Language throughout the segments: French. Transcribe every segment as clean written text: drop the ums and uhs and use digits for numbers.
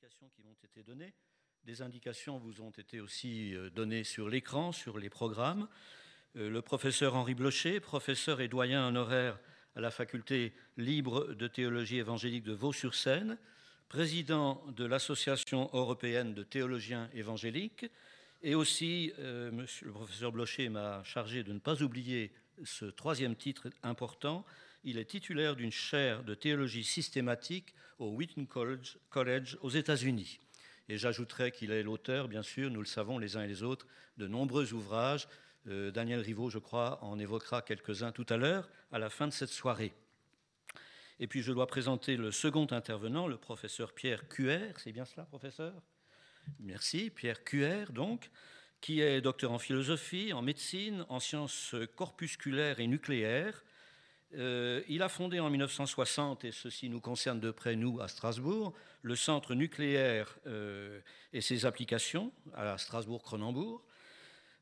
indications qui m'ont été données. Des indications vous ont été aussi données sur l'écran, sur les programmes. Le professeur Henri Blocher, professeur et doyen honoraire à la faculté libre de théologie évangélique de Vaux-sur-Seine, président de l'Association européenne de théologiens évangéliques, et aussi, le professeur Blocher m'a chargé de ne pas oublier ce troisième titre important. Il est titulaire d'une chaire de théologie systématique au Wheaton College aux États-Unis. Et j'ajouterai qu'il est l'auteur, bien sûr, nous le savons les uns et les autres, de nombreux ouvrages. Daniel Rivaud, je crois, en évoquera quelques-uns tout à l'heure, à la fin de cette soirée. Et puis je dois présenter le second intervenant, le professeur Pierre Cuer. C'est bien cela, professeur ? Merci, Pierre Cuer, donc, qui est docteur en philosophie, en médecine, en sciences corpusculaires et nucléaires. Il a fondé en 1960, et ceci nous concerne de près, nous, à Strasbourg, le Centre nucléaire et ses applications à Strasbourg-Cronenbourg.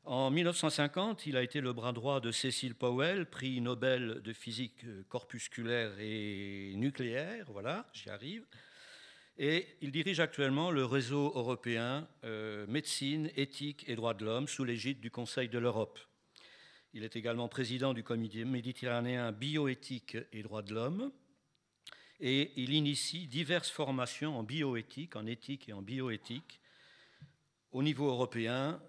En 1950, il a été le bras droit de Cecil Powell, prix Nobel de physique corpusculaire et nucléaire. Voilà, j'y arrive. Et il dirige actuellement le réseau européen médecine, éthique et droits de l'homme sous l'égide du Conseil de l'Europe. Il est également président du comité méditerranéen bioéthique et droits de l'homme. Et il initie diverses formations en bioéthique, en éthique et en bioéthique au niveau européen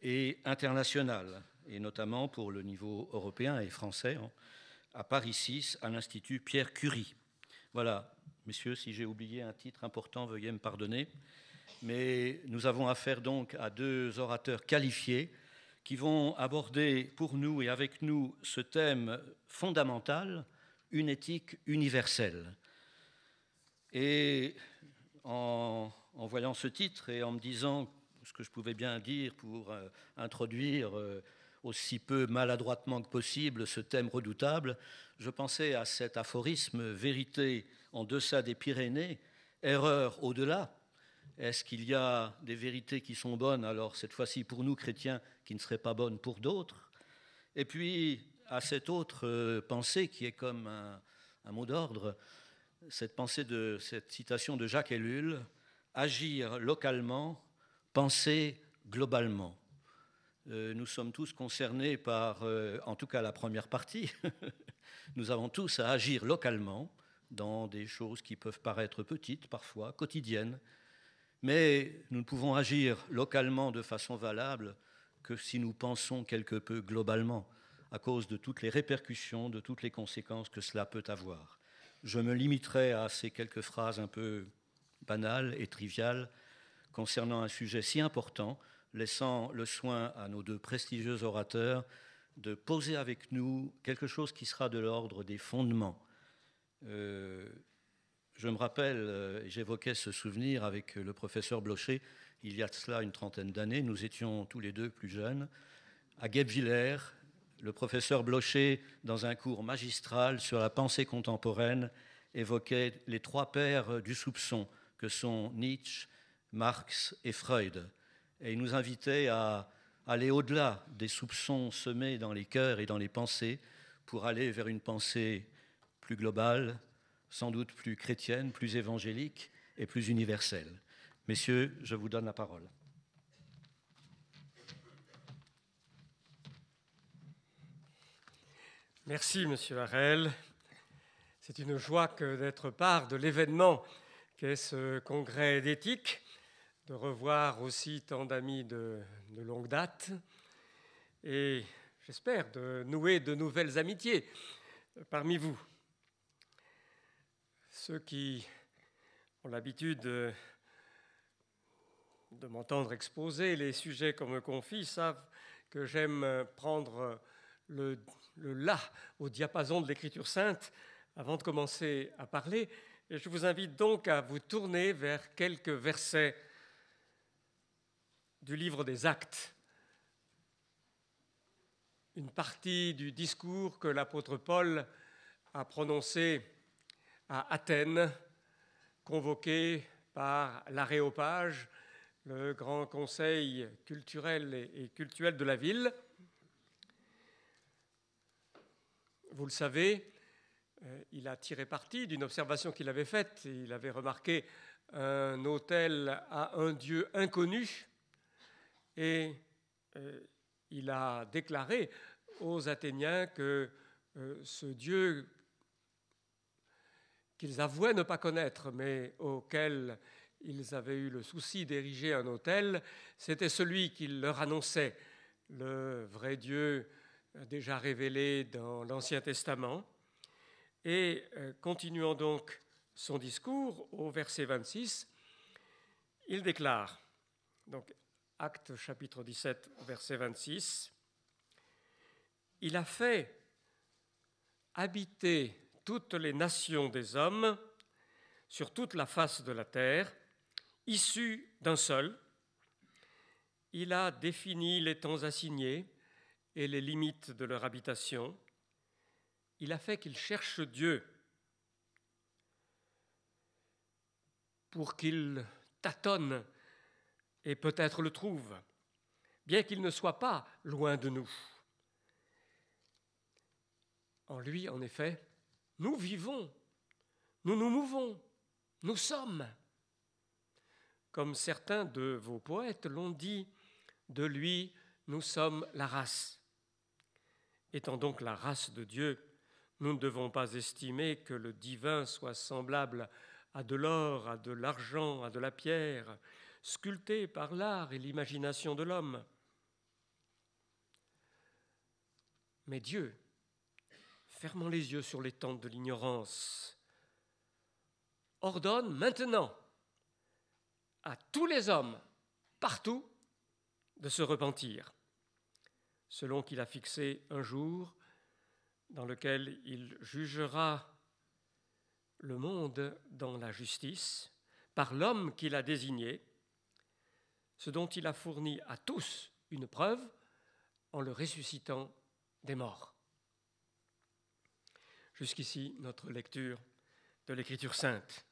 et international, et notamment pour le niveau européen et français, à Paris 6, à l'Institut Pierre Curie. Voilà, messieurs, si j'ai oublié un titre important, veuillez me pardonner. Mais nous avons affaire donc à deux orateurs qualifiés qui vont aborder pour nous et avec nous ce thème fondamental, une éthique universelle. Et en voyant ce titre et en me disant ce que je pouvais bien dire pour introduire aussi peu maladroitement que possible ce thème redoutable, je pensais à cet aphorisme « vérité en deçà des Pyrénées, erreur au-delà ». Est-ce qu'il y a des vérités qui sont bonnes, alors cette fois-ci pour nous chrétiens, qui ne seraient pas bonnes pour d'autres? Et puis à cette autre pensée qui est comme un mot d'ordre, cette pensée de cette citation de Jacques Ellul, « agir localement, penser globalement ». Nous sommes tous concernés par, en tout cas la première partie, nous avons tous à agir localement dans des choses qui peuvent paraître petites parfois, quotidiennes, mais nous ne pouvons agir localement de façon valable que si nous pensons quelque peu globalement, à cause de toutes les répercussions, de toutes les conséquences que cela peut avoir. Je me limiterai à ces quelques phrases un peu banales et triviales concernant un sujet si important, laissant le soin à nos deux prestigieux orateurs de poser avec nous quelque chose qui sera de l'ordre des fondements. Je me rappelle, j'évoquais ce souvenir avec le professeur Blocher, il y a de cela une trentaine d'années, nous étions tous les deux plus jeunes, à Guebwiller, le professeur Blocher, dans un cours magistral sur la pensée contemporaine, évoquait les trois pères du soupçon, que sont Nietzsche, Marx et Freud. Et il nous invitait à aller au-delà des soupçons semés dans les cœurs et dans les pensées pour aller vers une pensée plus globale, sans doute plus chrétienne, plus évangélique et plus universelle. Messieurs, je vous donne la parole. Merci, Monsieur Harel. C'est une joie que d'être part de l'événement qu'est ce congrès d'éthique, de revoir aussi tant d'amis de longue date et j'espère de nouer de nouvelles amitiés parmi vous. Ceux qui ont l'habitude de m'entendre exposer les sujets qu'on me confie savent que j'aime prendre le la au diapason de l'Écriture sainte avant de commencer à parler. Et je vous invite donc à vous tourner vers quelques versets du livre des Actes, une partie du discours que l'apôtre Paul a prononcé à Athènes, convoqué par l'Aréopage, le grand conseil culturel et cultuel de la ville. Vous le savez, il a tiré parti d'une observation qu'il avait faite. Il avait remarqué un autel à un Dieu inconnu, et il a déclaré aux Athéniens que ce Dieu qu'ils avouaient ne pas connaître, mais auquel ils avaient eu le souci d'ériger un autel, c'était celui qu'ils leur annonçait, le vrai Dieu déjà révélé dans l'Ancien Testament. Et continuant donc son discours, au verset 26, il déclare, donc Actes chapitre 17, verset 26, « Il a fait habiter toutes les nations des hommes sur toute la face de la terre, issus d'un seul. Il a défini les temps assignés et les limites de leur habitation. Il a fait qu'ils cherchent Dieu pour qu'ils tâtonnent et peut-être le trouvent, bien qu'il ne soit pas loin de nous. En lui, en effet, nous vivons, nous nous mouvons, nous sommes. Comme certains de vos poètes l'ont dit, de lui, nous sommes la race. Étant donc la race de Dieu, nous ne devons pas estimer que le divin soit semblable à de l'or, à de l'argent, à de la pierre, sculpté par l'art et l'imagination de l'homme. Mais Dieu, fermant les yeux sur les tentes de l'ignorance, ordonne maintenant à tous les hommes, partout, de se repentir, selon qu'il a fixé un jour dans lequel il jugera le monde dans la justice, par l'homme qu'il a désigné, ce dont il a fourni à tous une preuve en le ressuscitant des morts. Jusqu'ici, notre lecture de l'Écriture sainte.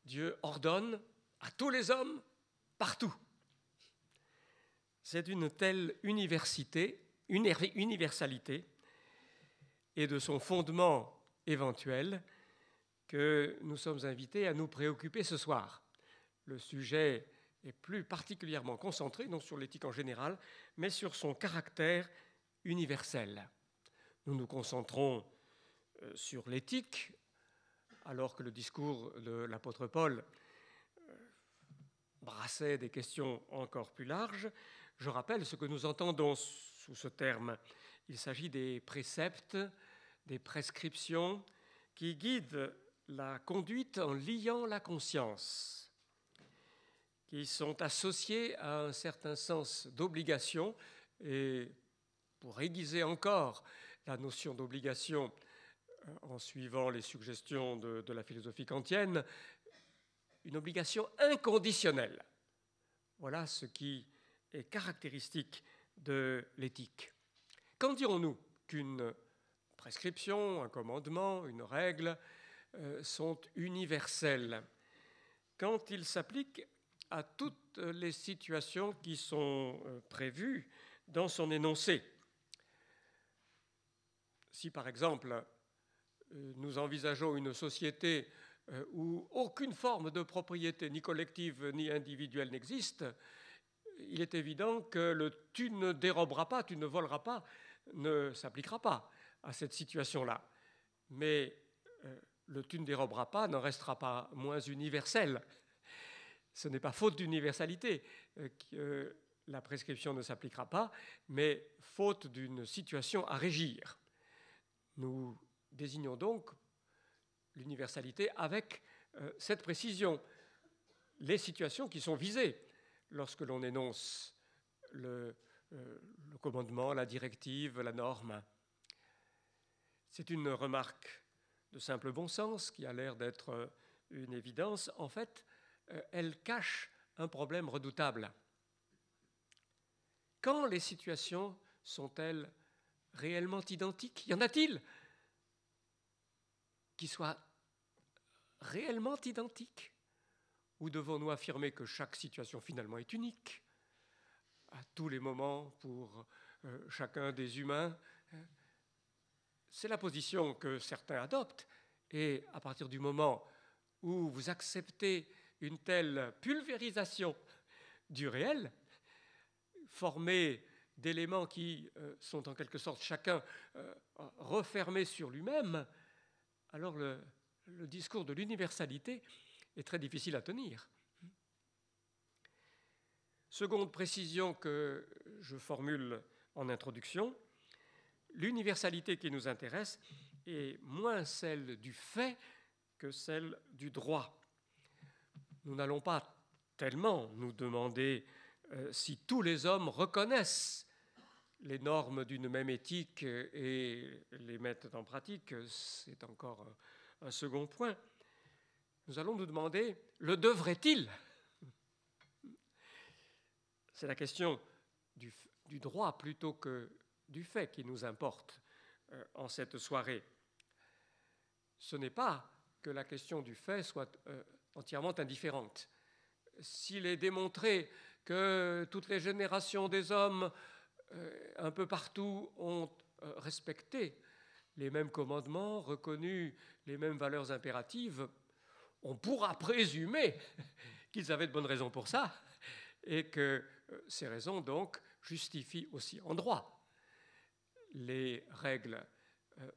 Dieu ordonne à tous les hommes, partout. C'est d'une telle universalité et de son fondement éventuel que nous sommes invités à nous préoccuper ce soir. Le sujet est plus particulièrement concentré, non sur l'éthique en général, mais sur son caractère universel. Nous nous concentrons sur l'éthique, alors que le discours de l'apôtre Paul brassait des questions encore plus larges. Je rappelle ce que nous entendons sous ce terme. Il s'agit des préceptes, des prescriptions qui guident la conduite en liant la conscience, qui sont associés à un certain sens d'obligation. Et pour aiguiser encore la notion d'obligation en suivant les suggestions de la philosophie kantienne, une obligation inconditionnelle. Voilà ce qui est caractéristique de l'éthique. Qu'en dirons-nous qu'une prescription, un commandement, une règle sont universelles quand ils s'appliquent à toutes les situations qui sont prévues dans son énoncé. Si par exemple nous envisageons une société où aucune forme de propriété, ni collective ni individuelle, n'existe, il est évident que le « tu ne déroberas pas, tu ne voleras pas » ne s'appliquera pas à cette situation-là. Mais le « tu ne déroberas pas » n'en restera pas moins universel. Ce n'est pas faute d'universalité que la prescription ne s'appliquera pas, mais faute d'une situation à régir. Nous désignons donc l'universalité avec cette précision. Les situations qui sont visées lorsque l'on énonce le commandement, la directive, la norme. C'est une remarque de simple bon sens qui a l'air d'être une évidence. En fait, elle cache un problème redoutable. Quand les situations sont-elles réellement identiques? Y en a-t-il qui soient réellement identiques? Ou devons-nous affirmer que chaque situation finalement est unique à tous les moments pour chacun des humains? C'est la position que certains adoptent, et à partir du moment où vous acceptez une telle pulvérisation du réel, formée d'éléments qui sont en quelque sorte chacun refermés sur lui-même, alors le discours de l'universalité est très difficile à tenir. Seconde précision que je formule en introduction, l'universalité qui nous intéresse est moins celle du fait que celle du droit. Nous n'allons pas tellement nous demander si tous les hommes reconnaissent les normes d'une même éthique et les mettent en pratique, c'est encore un second point. Nous allons nous demander, le devrait-il ? C'est la question du droit plutôt que du fait qui nous importe en cette soirée. Ce n'est pas que la question du fait soit entièrement indifférente. S'il est démontré que toutes les générations des hommes, un peu partout, ont respecté les mêmes commandements, reconnu les mêmes valeurs impératives, on pourra présumer qu'ils avaient de bonnes raisons pour ça, et que ces raisons, donc, justifient aussi en droit les règles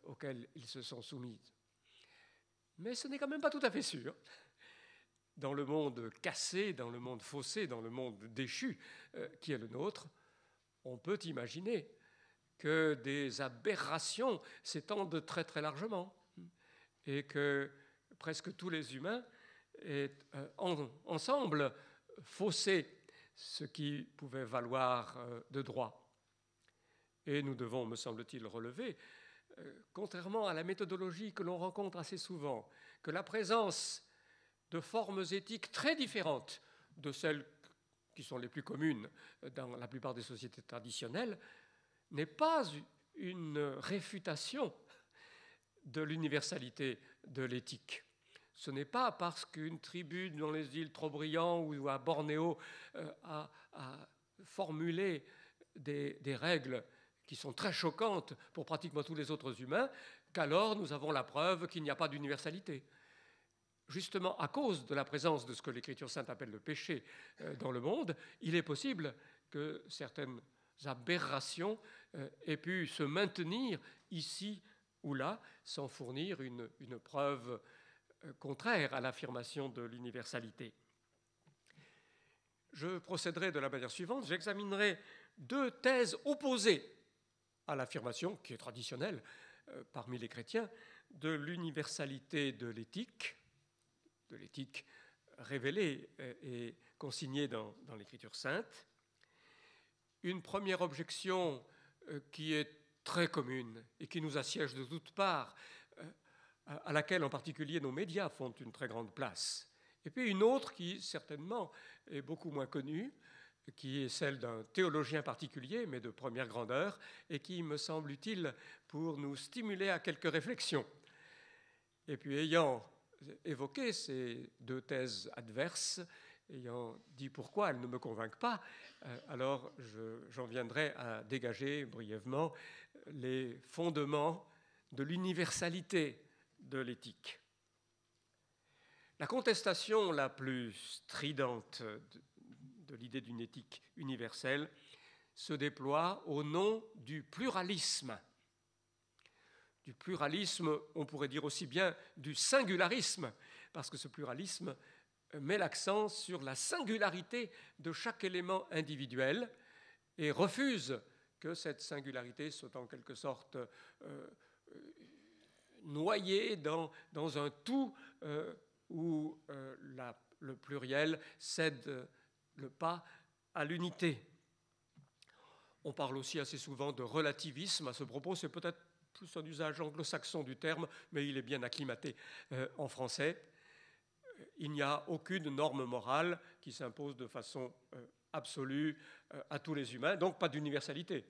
auxquelles ils se sont soumis. Mais ce n'est quand même pas tout à fait sûr. Dans le monde cassé, dans le monde faussé, dans le monde déchu qui est le nôtre, on peut imaginer que des aberrations s'étendent très très largement et que presque tous les humains aient ensemble faussé ce qui pouvait valoir de droit. Et nous devons, me semble-t-il, relever, contrairement à la méthodologie que l'on rencontre assez souvent, que la présence de formes éthiques très différentes de celles qui sont les plus communes dans la plupart des sociétés traditionnelles n'est pas une réfutation de l'universalité de l'éthique. Ce n'est pas parce qu'une tribu dans les îles Trobriand ou à Bornéo a formulé des règles qui sont très choquantes pour pratiquement tous les autres humains qu'alors nous avons la preuve qu'il n'y a pas d'universalité. Justement, à cause de la présence de ce que l'Écriture sainte appelle le péché dans le monde, il est possible que certaines aberrations aient pu se maintenir ici ou là sans fournir une preuve contraire à l'affirmation de l'universalité. Je procéderai de la manière suivante, j'examinerai deux thèses opposées à l'affirmation, qui est traditionnelle parmi les chrétiens, de l'universalité de l'éthique révélée et consignée dans l'Écriture sainte. Une première objection qui est très commune et qui nous assiège de toutes parts, à laquelle en particulier nos médias font une très grande place. Et puis une autre qui certainement est beaucoup moins connue, qui est celle d'un théologien particulier, mais de première grandeur, et qui me semble utile pour nous stimuler à quelques réflexions. Et puis ayant évoqué ces deux thèses adverses, ayant dit pourquoi elles ne me convainquent pas, alors j'en viendrai à dégager brièvement les fondements de l'universalité de l'éthique. La contestation la plus stridente de l'idée d'une éthique universelle se déploie au nom du pluralisme. Du pluralisme, on pourrait dire aussi bien du singularisme, parce que ce pluralisme met l'accent sur la singularité de chaque élément individuel et refuse que cette singularité soit en quelque sorte noyée dans un tout où le pluriel cède le pas à l'unité. On parle aussi assez souvent de relativisme à ce propos, c'est peut-être plus un usage anglo-saxon du terme, mais il est bien acclimaté en français. Il n'y a aucune norme morale qui s'impose de façon absolue à tous les humains, donc pas d'universalité.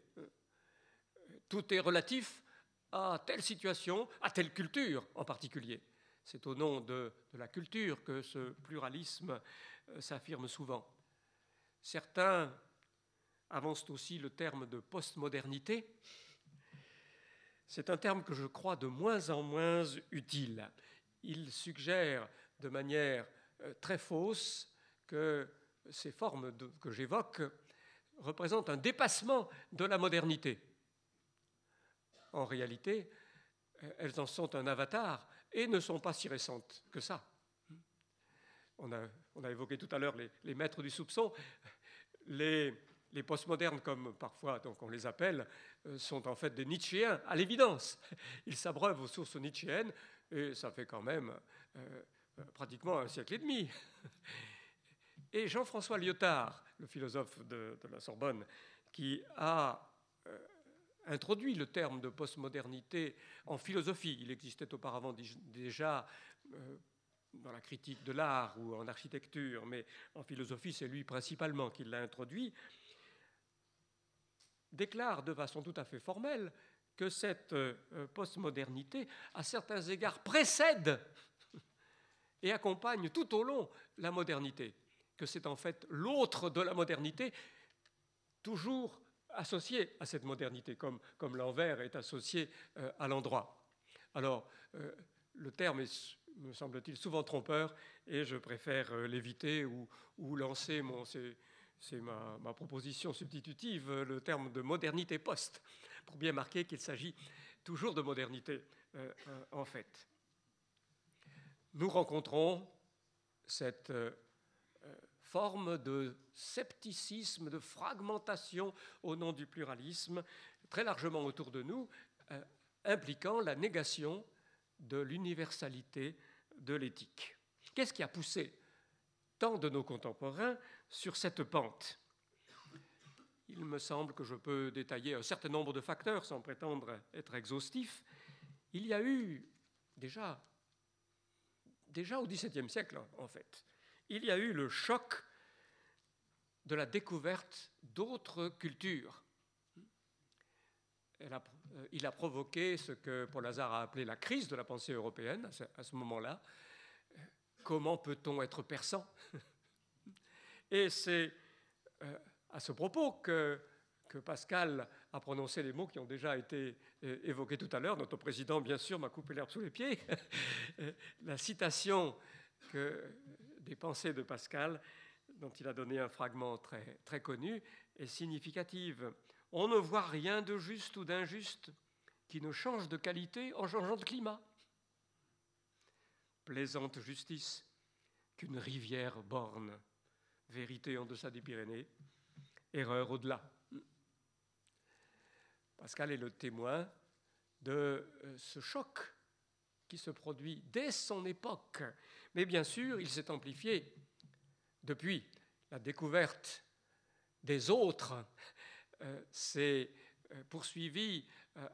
Tout est relatif à telle situation, à telle culture en particulier. C'est au nom de la culture que ce pluralisme s'affirme souvent. Certains avancent aussi le terme de postmodernité. C'est un terme que je crois de moins en moins utile. Il suggère de manière très fausse que ces formes que j'évoque représentent un dépassement de la modernité. En réalité, elles en sont un avatar et ne sont pas si récentes que ça. On a évoqué tout à l'heure les maîtres du soupçon. Les postmodernes, comme parfois donc on les appelle, sont en fait des Nietzschéens, à l'évidence. Ils s'abreuvent aux sources nietzschéennes, et ça fait quand même pratiquement un siècle et demi. Et Jean-François Lyotard, le philosophe de la Sorbonne, qui a introduit le terme de postmodernité en philosophie, il existait auparavant déjà dans la critique de l'art ou en architecture, mais en philosophie, c'est lui principalement qui l'a introduit, déclare de façon tout à fait formelle que cette postmodernité, à certains égards, précède et accompagne tout au long la modernité, que c'est en fait l'autre de la modernité, toujours associé à cette modernité, comme l'envers est associé à l'endroit. Alors, le terme est, me semble-t-il, souvent trompeur, et je préfère l'éviter ou lancer c'est ma proposition substitutive, le terme de modernité post, pour bien marquer qu'il s'agit toujours de modernité, en fait. Nous rencontrons cette forme de scepticisme, de fragmentation au nom du pluralisme, très largement autour de nous, impliquant la négation de l'universalité de l'éthique. Qu'est-ce qui a poussé tant de nos contemporains sur cette pente? Il me semble que je peux détailler un certain nombre de facteurs sans prétendre être exhaustif. Il y a eu déjà au XVIIe siècle, en fait, il y a eu le choc de la découverte d'autres cultures. Il a provoqué ce que Paul Hazard a appelé la crise de la pensée européenne à ce moment-là. Comment peut-on être persan? Et c'est à ce propos que Pascal a prononcé les mots qui ont déjà été évoqués tout à l'heure. Notre président, bien sûr, m'a coupé l'herbe sous les pieds. La citation des pensées de Pascal, dont il a donné un fragment très, très connu, est significative. On ne voit rien de juste ou d'injuste qui ne change de qualité en changeant de climat. Plaisante justice qu'une rivière borne, vérité en deçà des Pyrénées, erreur au-delà. Pascal est le témoin de ce choc qui se produit dès son époque. Mais bien sûr, il s'est amplifié depuis. La découverte des autres s'est poursuivie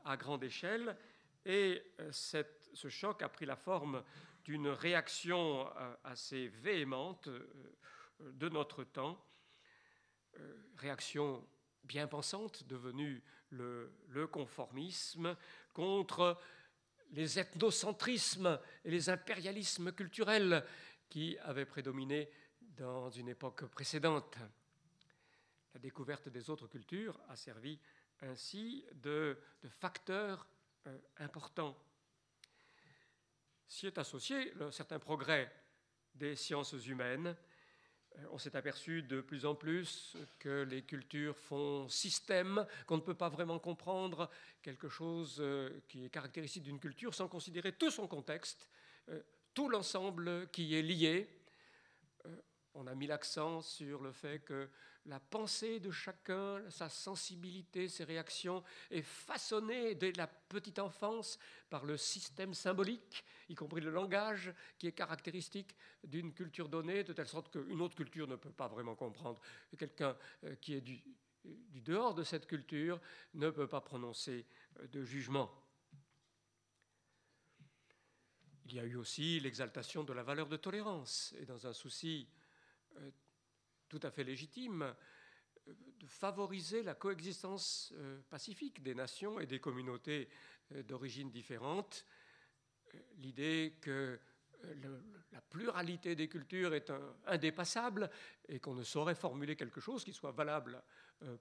à grande échelle et ce choc a pris la forme d'une réaction assez véhémente de notre temps, réaction bien pensante devenue le conformisme contre les ethnocentrismes et les impérialismes culturels qui avaient prédominé dans une époque précédente. La découverte des autres cultures a servi ainsi de facteur important. S'y est associé un certain progrès des sciences humaines. On s'est aperçu de plus en plus que les cultures font système, qu'on ne peut pas vraiment comprendre quelque chose qui est caractéristique d'une culture sans considérer tout son contexte, tout l'ensemble qui est lié. On a mis l'accent sur le fait que la pensée de chacun, sa sensibilité, ses réactions est façonnée dès la petite enfance par le système symbolique, y compris le langage, qui est caractéristique d'une culture donnée, de telle sorte qu'une autre culture ne peut pas vraiment comprendre. Quelqu'un qui est du dehors de cette culture ne peut pas prononcer de jugement. Il y a eu aussi l'exaltation de la valeur de tolérance, et dans un souci tout à fait légitime de favoriser la coexistence pacifique des nations et des communautés d'origines différentes, l'idée que la pluralité des cultures est indépassable et qu'on ne saurait formuler quelque chose qui soit valable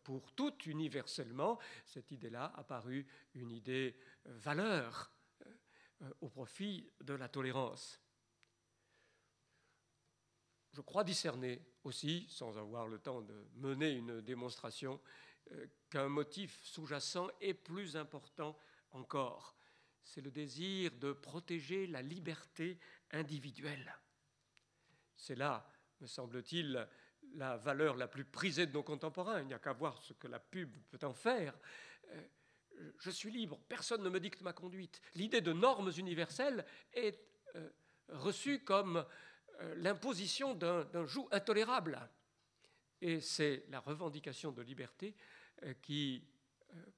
pour toutes universellement. Cette idée-là a paru une idée valeur au profit de la tolérance. je crois discerner aussi, sans avoir le temps de mener une démonstration, qu'un motif sous-jacent est plus important encore. C'est le désir de protéger la liberté individuelle. C'est là, me semble-t-il, la valeur la plus prisée de nos contemporains. Il n'y a qu'à voir ce que la pub peut en faire. Je suis libre, personne ne me dicte ma conduite. L'idée de normes universelles est reçue comme l'imposition d'un joug intolérable. Et c'est la revendication de liberté qui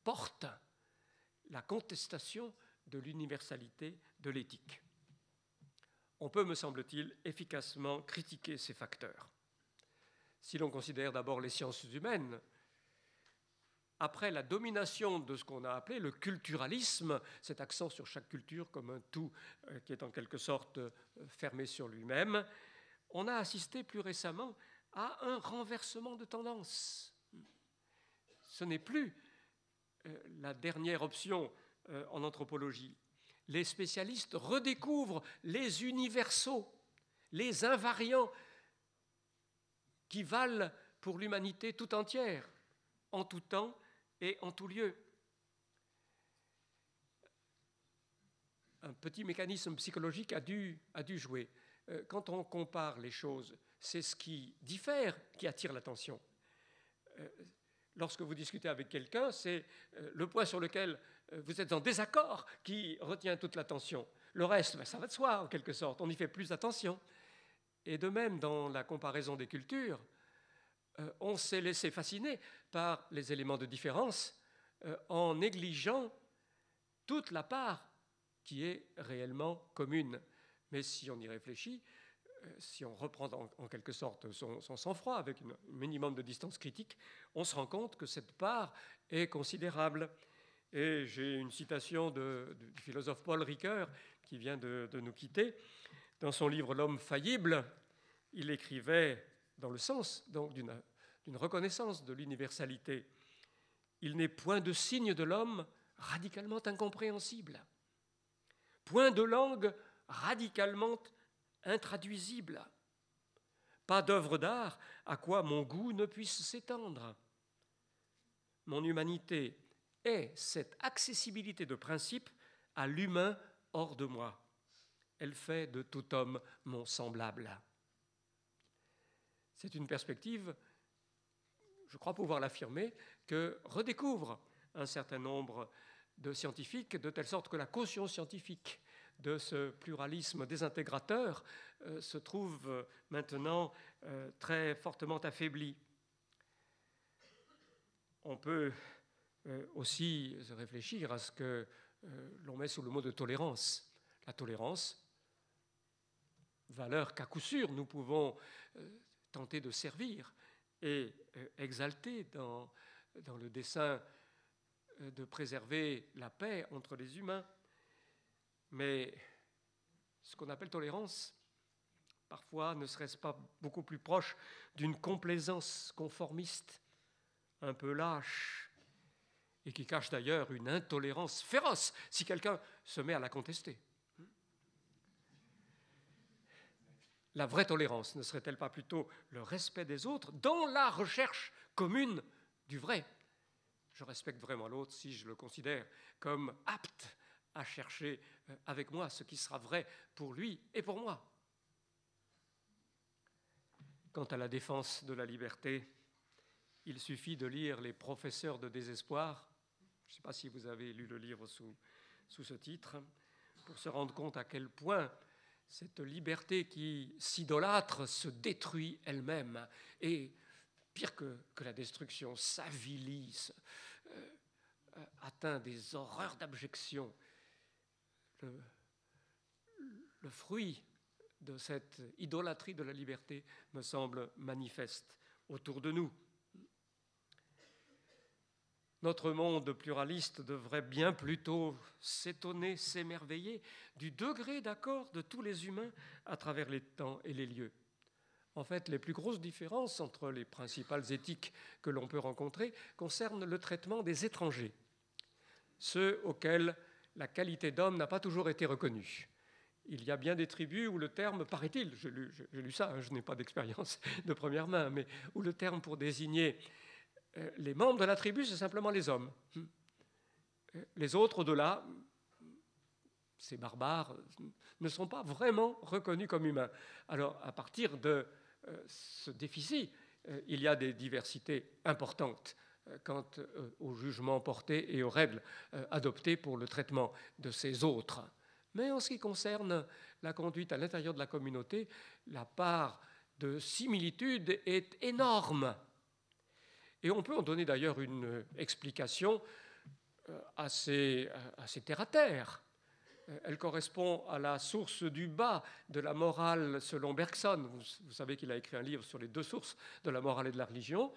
porte la contestation de l'universalité de l'éthique. On peut, me semble-t-il, efficacement critiquer ces facteurs. Si l'on considère d'abord les sciences humaines, après la domination de ce qu'on a appelé le culturalisme, cet accent sur chaque culture comme un tout qui est en quelque sorte fermé sur lui-même, on a assisté plus récemment à un renversement de tendance. Ce n'est plus la dernière option en anthropologie. Les spécialistes redécouvrent les universaux, les invariants qui valent pour l'humanité tout entière, en tout temps et en tout lieu. Un petit mécanisme psychologique a dû jouer. Quand on compare les choses, c'est ce qui diffère qui attire l'attention. Lorsque vous discutez avec quelqu'un, c'est le point sur lequel vous êtes en désaccord qui retient toute l'attention. Le reste, ça va de soi, en quelque sorte. On y fait plus attention. Et de même, dans la comparaison des cultures, on s'est laissé fasciner par les éléments de différence en négligeant toute la part qui est réellement commune. Mais si on y réfléchit, si on reprend en quelque sorte son sang-froid avec un minimum de distance critique, on se rend compte que cette part est considérable. Et j'ai une citation du philosophe Paul Ricoeur, qui vient de nous quitter. Dans son livre « L'homme faillible », il écrivait, dans le sens donc d'une reconnaissance de l'universalité, « Il n'est point de signe de l'homme radicalement incompréhensible, point de langue radicalement intraduisible, pas d'œuvre d'art à quoi mon goût ne puisse s'étendre. Mon humanité est cette accessibilité de principe à l'humain hors de moi. Elle fait de tout homme mon semblable. » C'est une perspective, je crois pouvoir l'affirmer, que redécouvre un certain nombre de scientifiques, de telle sorte que la caution scientifique de ce pluralisme désintégrateur se trouve maintenant très fortement affaiblie. On peut aussi réfléchir à ce que l'on met sous le mot de tolérance. La tolérance, valeur qu'à coup sûr nous pouvons tenter de servir et exalter dans le dessein de préserver la paix entre les humains. Mais ce qu'on appelle tolérance, parfois ne serait-ce pas beaucoup plus proche d'une complaisance conformiste, un peu lâche, et qui cache d'ailleurs une intolérance féroce si quelqu'un se met à la contester. La vraie tolérance ne serait-elle pas plutôt le respect des autres dans la recherche commune du vrai ? Je respecte vraiment l'autre si je le considère comme apte à chercher avec moi ce qui sera vrai pour lui et pour moi. Quant à la défense de la liberté, il suffit de lire Les professeurs de désespoir. Je ne sais pas si vous avez lu le livre sous ce titre, pour se rendre compte à quel point cette liberté qui s'idolâtre se détruit elle-même et, pire que la destruction, s'avilit, atteint des horreurs d'abjection. Le fruit de cette idolâtrie de la liberté me semble manifeste autour de nous. Notre monde pluraliste devrait bien plutôt s'étonner, s'émerveiller du degré d'accord de tous les humains à travers les temps et les lieux. En fait, les plus grosses différences entre les principales éthiques que l'on peut rencontrer concernent le traitement des étrangers, ceux auxquels la qualité d'homme n'a pas toujours été reconnue il y a bien des tribus où le terme, paraît-il, j'ai lu ça, hein, je n'ai pas d'expérience de première main, mais où le terme pour désigner les membres de la tribu, c'est simplement les hommes. Les autres, au-delà, ces barbares, ne sont pas vraiment reconnus comme humains. Alors, à partir de ce déficit, il y a des diversités importantes quant aux jugements portés et aux règles adoptées pour le traitement de ces autres. Mais en ce qui concerne la conduite à l'intérieur de la communauté, la part de similitude est énorme. Et on peut en donner d'ailleurs une explication assez terre-à-terre. Elle correspond à la source du bas de la morale selon Bergson. Vous savez qu'il a écrit un livre sur les deux sources de la morale et de la religion.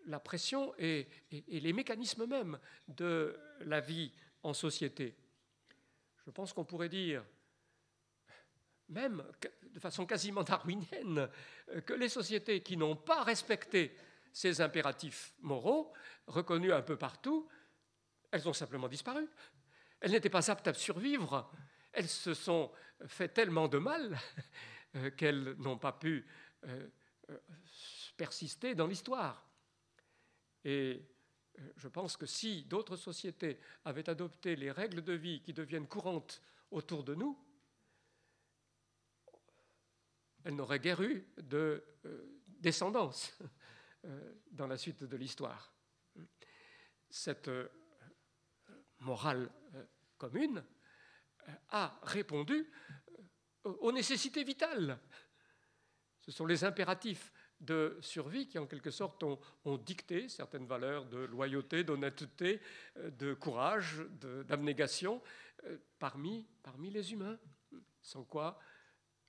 La pression et les mécanismes mêmes de la vie en société. Je pense qu'on pourrait dire, même de façon quasiment darwinienne, que les sociétés qui n'ont pas respecté ces impératifs moraux, reconnus un peu partout, elles ont simplement disparu. Elles n'étaient pas aptes à survivre. Elles se sont fait tellement de mal qu'elles n'ont pas pu persister dans l'histoire. Et je pense que si d'autres sociétés avaient adopté les règles de vie qui deviennent courantes autour de nous, elles n'auraient guère eu de descendance dans la suite de l'histoire. Cette morale commune a répondu aux nécessités vitales. Ce sont les impératifs de survie qui, en quelque sorte, ont dicté certaines valeurs de loyauté, d'honnêteté, de courage, d'abnégation parmi les humains, sans quoi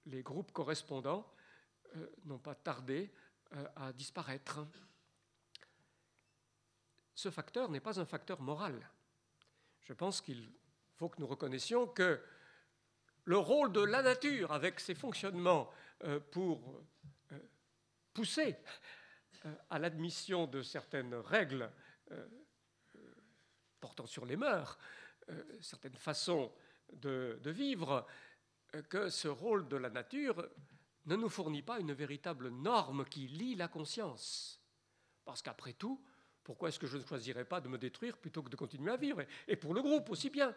les groupes correspondants n'ont pas tardé à disparaître. Ce facteur n'est pas un facteur moral. Je pense qu'il faut que nous reconnaissions que le rôle de la nature, avec ses fonctionnements pour pousser à l'admission de certaines règles portant sur les mœurs, certaines façons de vivre, que ce rôle de la nature ne nous fournit pas une véritable norme qui lie la conscience. Parce qu'après tout, pourquoi est-ce que je ne choisirais pas de me détruire plutôt que de continuer à vivre? Et pour le groupe aussi bien.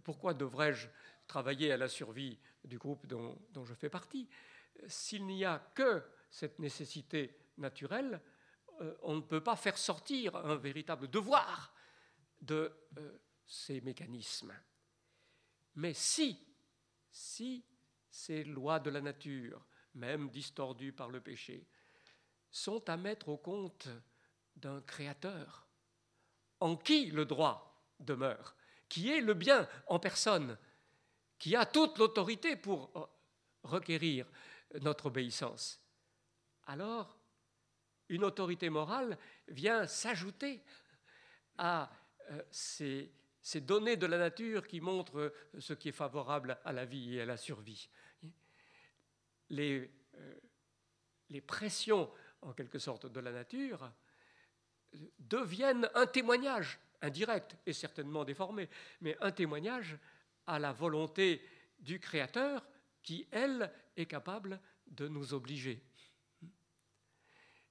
Pourquoi devrais-je travailler à la survie du groupe dont je fais partie? S'il n'y a que cette nécessité naturelle, on ne peut pas faire sortir un véritable devoir de ces mécanismes. Mais si ces lois de la nature, même distordues par le péché, sont à mettre au compte d'un créateur en qui le droit demeure, qui est le bien en personne, qui a toute l'autorité pour requérir notre obéissance, alors une autorité morale vient s'ajouter à ces données de la nature qui montrent ce qui est favorable à la vie et à la survie. Les pressions, en quelque sorte, de la nature deviennent un témoignage indirect et certainement déformé, mais un témoignage à la volonté du Créateur qui, elle, est capable de nous obliger.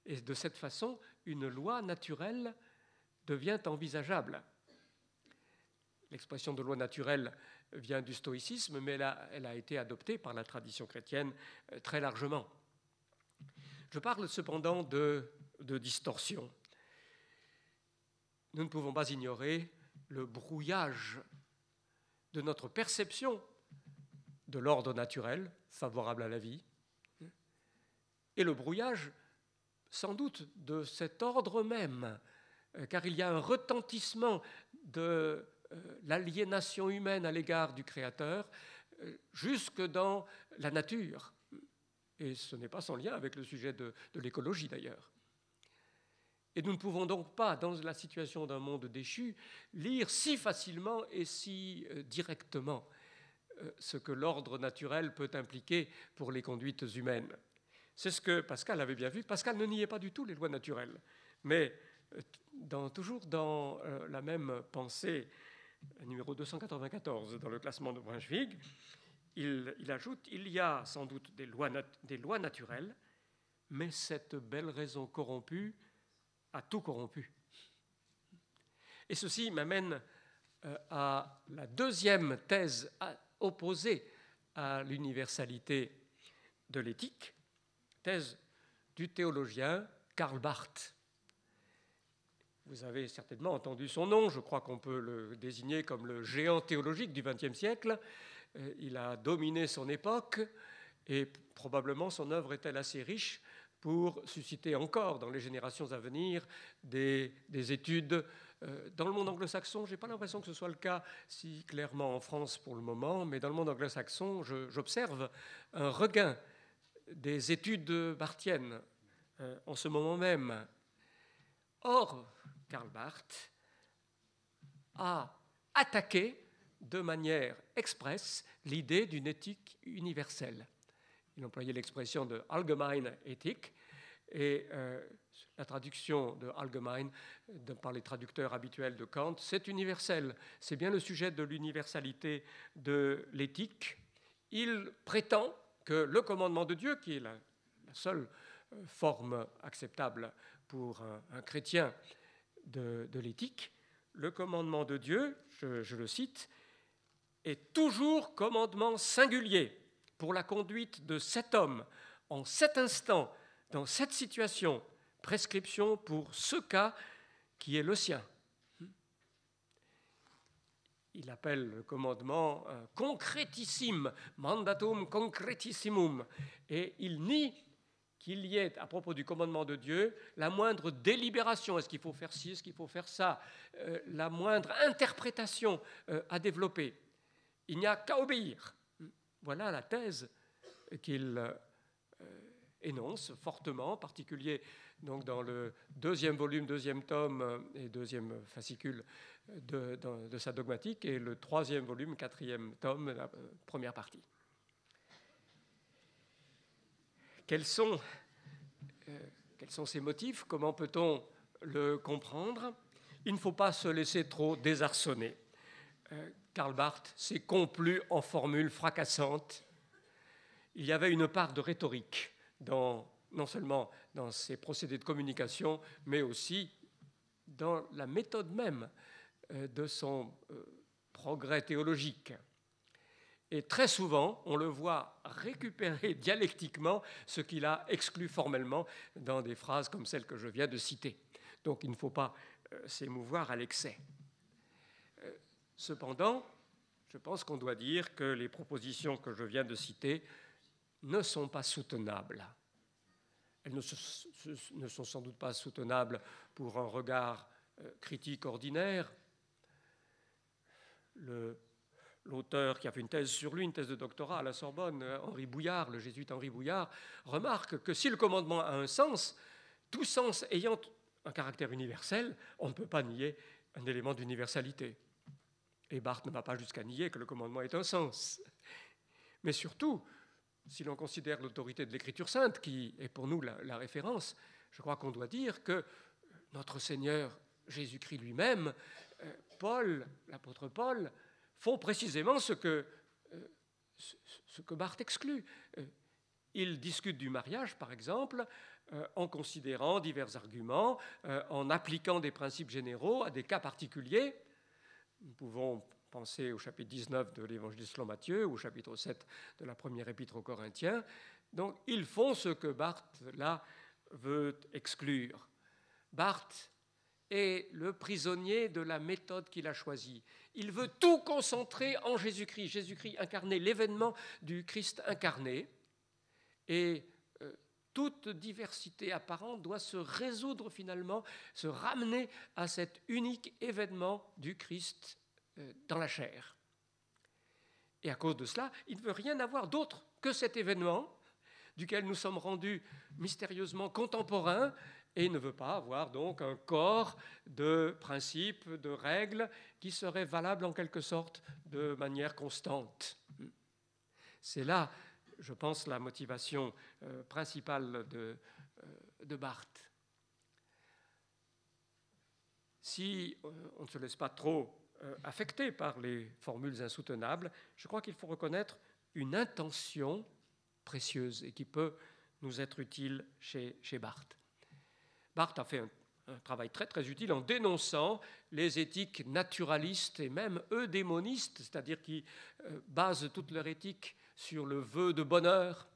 Et de cette façon, une loi naturelle devient envisageable. L'expression de loi naturelle vient du stoïcisme, mais elle a été adoptée par la tradition chrétienne très largement. Je parle cependant de distorsion. Nous ne pouvons pas ignorer le brouillage de notre perception de l'ordre naturel, favorable à la vie, et le brouillage, sans doute, de cet ordre même, car il y a un retentissement de l'aliénation humaine à l'égard du Créateur jusque dans la nature. Et ce n'est pas sans lien avec le sujet de l'écologie, d'ailleurs. Et nous ne pouvons donc pas, dans la situation d'un monde déchu, lire si facilement et si directement ce que l'ordre naturel peut impliquer pour les conduites humaines. C'est ce que Pascal avait bien vu. Pascal ne niait pas du tout les lois naturelles, mais toujours dans la même pensée numéro 294 dans le classement de Brunswick, il ajoute « Il y a sans doute des lois naturelles, mais cette belle raison corrompue a tout corrompu. » Et ceci m'amène à la deuxième thèse opposée à l'universalité de l'éthique, thèse du théologien Karl Barth. Vous avez certainement entendu son nom, je crois qu'on peut le désigner comme le géant théologique du XXe siècle. Il a dominé son époque et probablement son œuvre est-elle assez riche pour susciter encore dans les générations à venir des études. Dans le monde anglo-saxon, je n'ai pas l'impression que ce soit le cas si clairement en France pour le moment, mais dans le monde anglo-saxon, j'observe un regain des études barthiennes en ce moment même. Or, Karl Barth a attaqué de manière expresse l'idée d'une éthique universelle. Il employait l'expression de Allgemeine Ethik et la traduction de Allgemein par les traducteurs habituels de Kant, c'est universel. C'est bien le sujet de l'universalité de l'éthique. Il prétend que le commandement de Dieu, qui est la seule forme acceptable pour un chrétien de l'éthique, le commandement de Dieu, je le cite, est toujours commandement singulier pour la conduite de cet homme en cet instant, dans cette situation, prescription pour ce cas qui est le sien. Il appelle le commandement concretissime, mandatum concretissimum, et il nie qu'il y ait, à propos du commandement de Dieu, la moindre délibération, est-ce qu'il faut faire ci, est-ce qu'il faut faire ça, la moindre interprétation à développer. Il n'y a qu'à obéir. Voilà la thèse qu'il énonce fortement, en particulier donc dans le deuxième volume, deuxième tome et deuxième fascicule de sa dogmatique, et le troisième volume, quatrième tome, la première partie. Quels sont ces motifs? Comment peut-on le comprendre? Il ne faut pas se laisser trop désarçonner. Karl Barth s'est complu en formules fracassantes. Il y avait une part de rhétorique non seulement dans ses procédés de communication, mais aussi dans la méthode même de son progrès théologique. Et très souvent, on le voit récupérer dialectiquement ce qu'il a exclu formellement dans des phrases comme celle que je viens de citer. Donc il ne faut pas s'émouvoir à l'excès. Cependant, je pense qu'on doit dire que les propositions que je viens de citer ne sont pas soutenables. Elles ne sont sans doute pas soutenables pour un regard critique ordinaire. L'auteur qui a fait une thèse sur lui, une thèse de doctorat à la Sorbonne, Henri Bouillard, le jésuite Henri Bouillard, remarque que si le commandement a un sens, tout sens ayant un caractère universel, on ne peut pas nier un élément d'universalité. Et Barth ne va pas jusqu'à nier que le commandement ait un sens. Mais surtout, si l'on considère l'autorité de l'Écriture sainte, qui est pour nous la référence, je crois qu'on doit dire que notre Seigneur Jésus-Christ lui-même, l'apôtre Paul, font précisément ce que Barth exclut. Il discute du mariage, par exemple, en considérant divers arguments, en appliquant des principes généraux à des cas particuliers. Nous pouvons penser au chapitre 19 de l'Évangile selon Matthieu, ou au chapitre 7 de la première épître aux Corinthiens. Donc, ils font ce que Barth, là, veut exclure. Barth est le prisonnier de la méthode qu'il a choisie. Il veut tout concentrer en Jésus-Christ. Jésus-Christ incarné, l'événement du Christ incarné. Et toute diversité apparente doit se résoudre finalement, se ramener à cet unique événement du Christ dans la chair. Et à cause de cela, il ne veut rien avoir d'autre que cet événement duquel nous sommes rendus mystérieusement contemporains, et il ne veut pas avoir donc un corps de principes, de règles qui seraient valables en quelque sorte de manière constante. C'est là, je pense, la motivation principale de Barth. Si on ne se laisse pas trop affecté par les formules insoutenables, je crois qu'il faut reconnaître une intention précieuse et qui peut nous être utile chez Barthes. Barthes a fait un travail très très utile en dénonçant les éthiques naturalistes et même eudémonistes, c'est-à-dire qui basent toute leur éthique sur le vœu de bonheur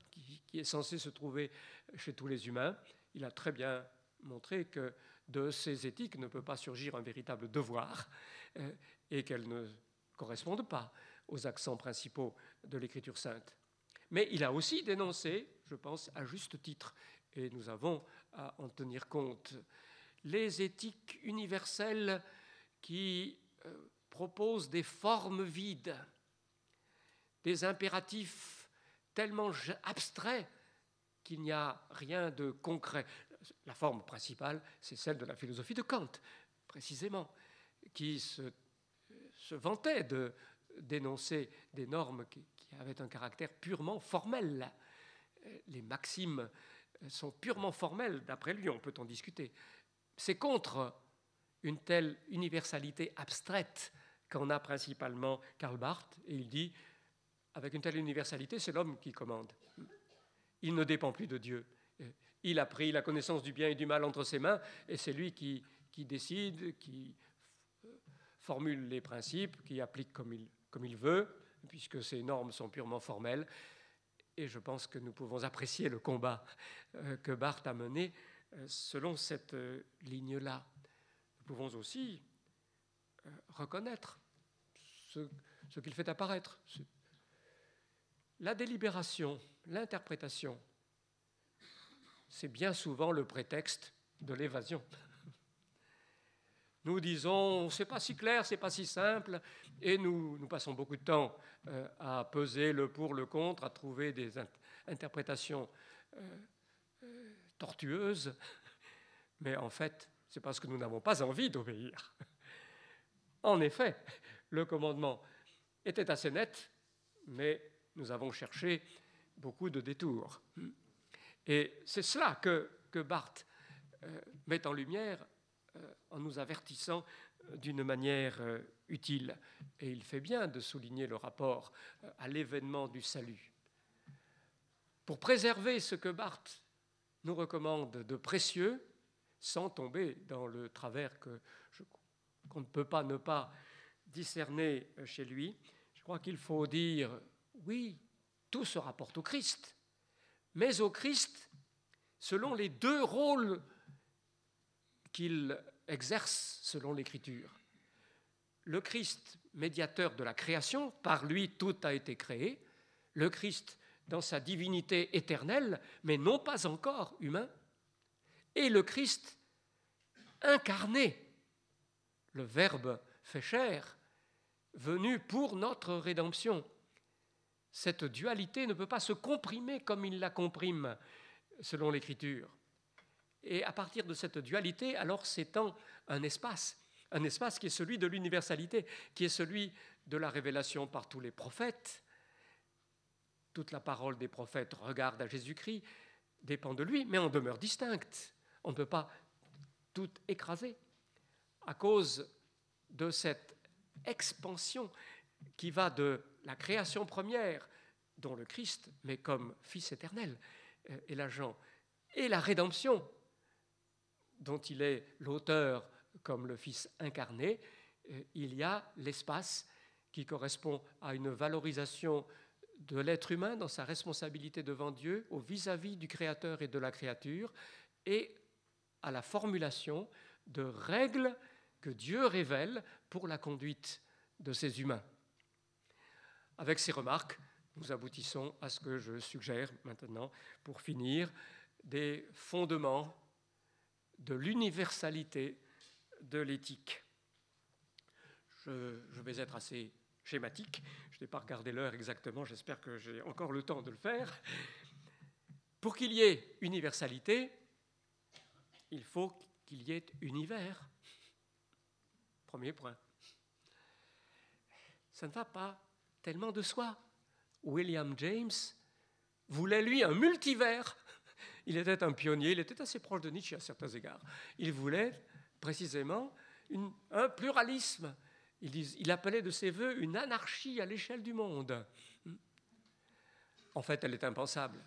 qui est censé se trouver chez tous les humains. Il a très bien montré que de ces éthiques ne peut pas surgir un véritable devoir et qu'elles ne correspondent pas aux accents principaux de l'Écriture sainte. Mais il a aussi dénoncé, je pense à juste titre, et nous avons à en tenir compte, les éthiques universelles qui proposent des formes vides, des impératifs tellement abstraits qu'il n'y a rien de concret. La forme principale, c'est celle de la philosophie de Kant, précisément, qui se vantait de d'énoncer des normes qui avaient un caractère purement formel. Les maximes sont purement formelles, d'après lui, on peut en discuter. C'est contre une telle universalité abstraite qu'en a principalement Karl Barth, et il dit, avec une telle universalité, c'est l'homme qui commande. Il ne dépend plus de Dieu. Il a pris la connaissance du bien et du mal entre ses mains, et c'est lui qui décide, qui formule les principes, qui applique comme il veut, puisque ces normes sont purement formelles. Et je pense que nous pouvons apprécier le combat que Barthes a mené selon cette ligne-là. Nous pouvons aussi reconnaître ce qu'il fait apparaître. La délibération, l'interprétation, c'est bien souvent le prétexte de l'évasion. Nous disons, c'est pas si clair, c'est pas si simple, et nous passons beaucoup de temps à peser le pour, le contre, à trouver des interprétations tortueuses, mais en fait, c'est parce que nous n'avons pas envie d'obéir. En effet, le commandement était assez net, mais nous avons cherché beaucoup de détours. Et c'est cela que Barthes met en lumière en nous avertissant d'une manière utile. Et il fait bien de souligner le rapport à l'événement du salut. Pour préserver ce que Barthes nous recommande de précieux, sans tomber dans le travers qu'on ne peut pas ne pas discerner chez lui, je crois qu'il faut dire, oui, tout se rapporte au Christ, mais au Christ selon les deux rôles qu'il exerce selon l'Écriture. Le Christ, médiateur de la création, par lui tout a été créé. Le Christ, dans sa divinité éternelle, mais non pas encore humain. Et le Christ, incarné, le Verbe fait chair, venu pour notre rédemption. Cette dualité ne peut pas se comprimer comme il la comprime selon l'Écriture. Et à partir de cette dualité, alors s'étend un espace qui est celui de l'universalité, qui est celui de la révélation par tous les prophètes. Toute la parole des prophètes regarde à Jésus-Christ, dépend de lui, mais on demeure distincte. On ne peut pas tout écraser à cause de cette expansion qui va de la création première, dont le Christ, mais comme Fils éternel, est l'agent, et la rédemption, dont il est l'auteur comme le Fils incarné. Il y a l'espace qui correspond à une valorisation de l'être humain dans sa responsabilité devant Dieu, au vis-à-vis du Créateur et de la créature, et à la formulation de règles que Dieu révèle pour la conduite de ses humains. Avec ces remarques, nous aboutissons à ce que je suggère maintenant, pour finir, des fondements de l'universalité de l'éthique. Je vais être assez schématique, je n'ai pas regardé l'heure exactement, j'espère que j'ai encore le temps de le faire. Pour qu'il y ait universalité, il faut qu'il y ait univers. Premier point. Ça ne va pas tellement de soi. William James voulait, lui, un multivers. Il était un pionnier, il était assez proche de Nietzsche à certains égards. Il voulait précisément un pluralisme. Il appelait de ses voeux une anarchie à l'échelle du monde. En fait, elle est impensable.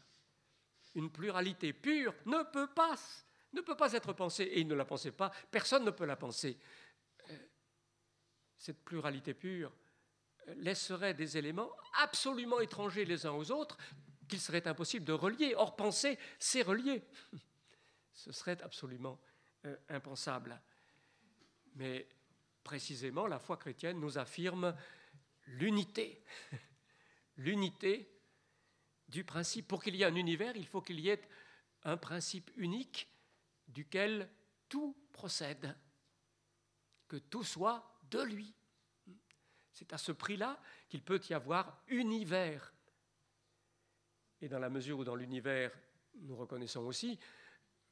Une pluralité pure ne peut pas être pensée, et il ne la pensait pas, personne ne peut la penser. Cette pluralité pure laisserait des éléments absolument étrangers les uns aux autres qu'il serait impossible de relier. Or, penser, c'est relier. Ce serait absolument impensable. Mais précisément, la foi chrétienne nous affirme l'unité. L'unité du principe. Pour qu'il y ait un univers, il faut qu'il y ait un principe unique duquel tout procède, que tout soit de lui. C'est à ce prix-là qu'il peut y avoir univers. Et dans la mesure où dans l'univers, nous reconnaissons aussi,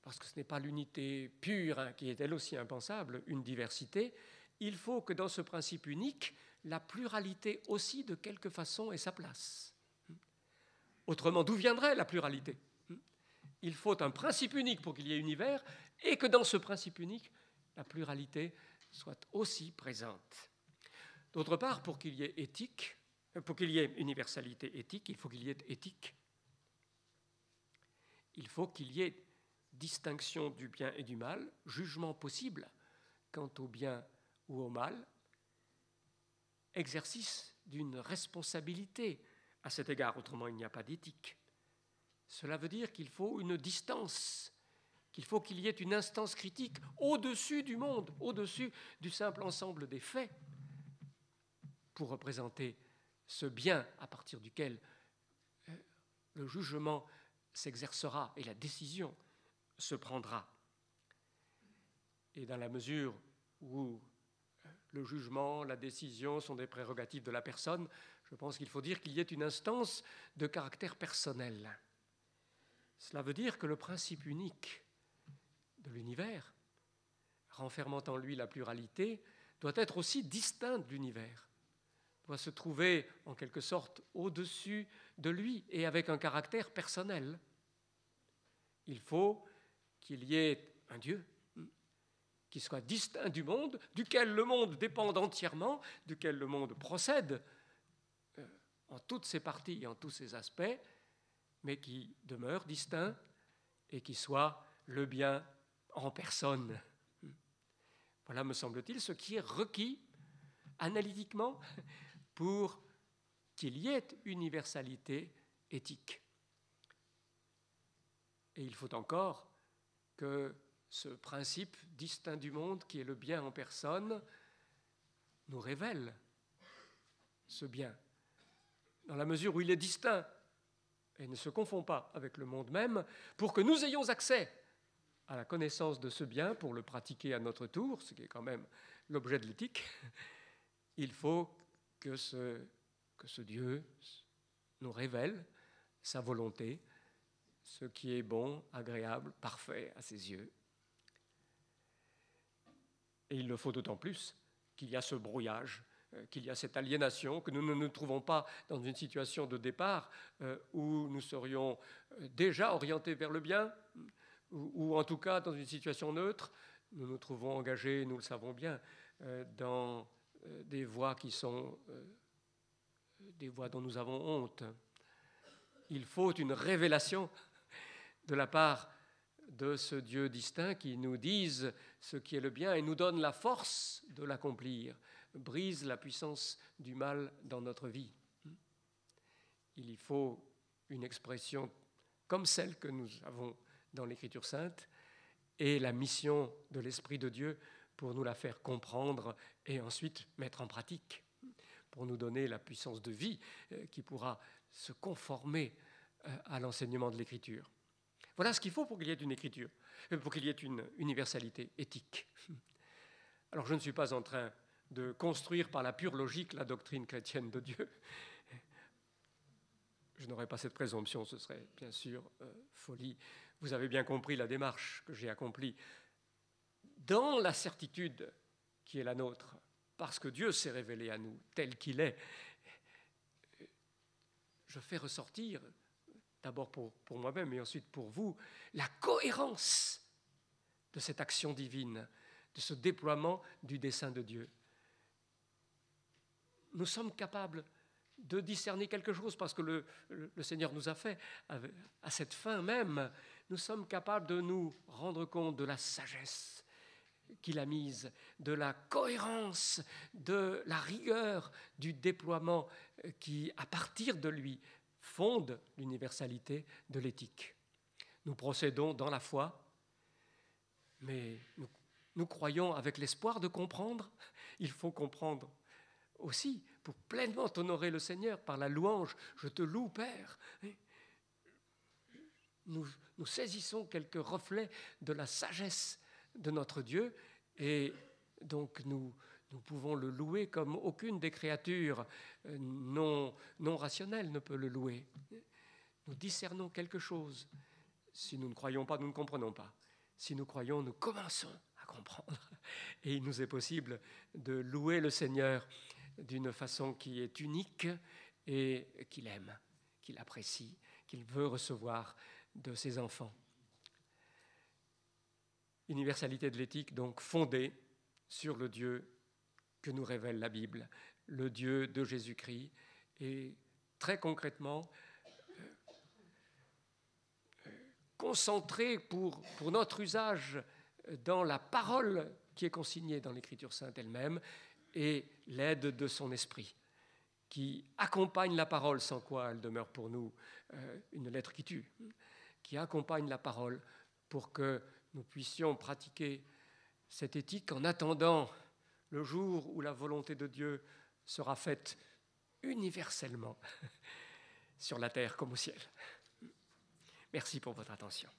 parce que ce n'est pas l'unité pure qui est elle aussi impensable, une diversité, il faut que dans ce principe unique, la pluralité aussi de quelque façon ait sa place. Autrement, d'où viendrait la pluralité ? Il faut un principe unique pour qu'il y ait univers et que dans ce principe unique, la pluralité soit aussi présente. D'autre part, pour qu'il y ait éthique, pour qu'il y ait universalité éthique, il faut qu'il y ait éthique. Il faut qu'il y ait distinction du bien et du mal, jugement possible quant au bien ou au mal, exercice d'une responsabilité à cet égard, autrement il n'y a pas d'éthique. Cela veut dire qu'il faut une distance, qu'il faut qu'il y ait une instance critique au-dessus du monde, au-dessus du simple ensemble des faits, pour représenter ce bien à partir duquel le jugement s'exercera et la décision se prendra. Et dans la mesure où le jugement, la décision sont des prérogatives de la personne, je pense qu'il faut dire qu'il y ait une instance de caractère personnel. Cela veut dire que le principe unique de l'univers, renfermant en lui la pluralité, doit être aussi distinct de l'univers, doit se trouver en quelque sorte au-dessus de lui et avec un caractère personnel. Il faut qu'il y ait un Dieu qui soit distinct du monde, duquel le monde dépend entièrement, duquel le monde procède en toutes ses parties et en tous ses aspects, mais qui demeure distinct et qui soit le bien en personne. Voilà, me semble-t-il, ce qui est requis analytiquement pour qu'il y ait universalité éthique. Et il faut encore que ce principe distinct du monde, qui est le bien en personne, nous révèle ce bien. Dans la mesure où il est distinct et ne se confond pas avec le monde même, pour que nous ayons accès à la connaissance de ce bien, pour le pratiquer à notre tour, ce qui est quand même l'objet de l'éthique, il faut que ce Dieu nous révèle sa volonté, ce qui est bon, agréable, parfait à ses yeux. Et il le faut d'autant plus qu'il y a ce brouillage, qu'il y a cette aliénation, que nous ne nous trouvons pas dans une situation de départ où nous serions déjà orientés vers le bien, ou en tout cas dans une situation neutre. Nous nous trouvons engagés, nous le savons bien, dans des voies qui sont des voies dont nous avons honte. Il faut une révélation de la part de ce Dieu distinct qui nous dise ce qui est le bien et nous donne la force de l'accomplir, brise la puissance du mal dans notre vie. Il y faut une expression comme celle que nous avons dans l'Écriture sainte et la mission de l'Esprit de Dieu pour nous la faire comprendre et ensuite mettre en pratique, pour nous donner la puissance de vie qui pourra se conformer à l'enseignement de l'Écriture. Voilà ce qu'il faut pour qu'il y ait une écriture, pour qu'il y ait une universalité éthique. Alors je ne suis pas en train de construire par la pure logique la doctrine chrétienne de Dieu. Je n'aurais pas cette présomption, ce serait bien sûr folie. Vous avez bien compris la démarche que j'ai accomplie dans la certitude qui est la nôtre, parce que Dieu s'est révélé à nous tel qu'il est. Je fais ressortir, d'abord pour moi-même et ensuite pour vous, la cohérence de cette action divine, de ce déploiement du dessein de Dieu. nous sommes capables de discerner quelque chose, parce que le Seigneur nous a fait, à cette fin même, nous sommes capables de nous rendre compte de la sagesse qu'il a mise, de la cohérence, de la rigueur du déploiement qui, à partir de lui, fonde l'universalité de l'éthique. Nous procédons dans la foi, mais nous croyons avec l'espoir de comprendre. Il faut comprendre aussi pour pleinement honorer le Seigneur par la louange. Je te loue, Père. Nous saisissons quelques reflets de la sagesse de notre Dieu et donc nous pouvons le louer comme aucune des créatures non rationnelles ne peut le louer. Nous discernons quelque chose. Si nous ne croyons pas, nous ne comprenons pas. Si nous croyons, nous commençons à comprendre. Et il nous est possible de louer le Seigneur d'une façon qui est unique et qu'il aime, qu'il apprécie, qu'il veut recevoir de ses enfants. Universalité de l'éthique, donc fondée sur le Dieu que nous révèle la Bible, le Dieu de Jésus-Christ, et très concrètement, concentré pour notre usage dans la parole qui est consignée dans l'Écriture sainte elle-même et l'aide de son esprit qui accompagne la parole, sans quoi elle demeure pour nous une lettre qui tue, qui accompagne la parole pour que nous puissions pratiquer cette éthique en attendant le jour où la volonté de Dieu sera faite universellement sur la terre comme au ciel. Merci pour votre attention.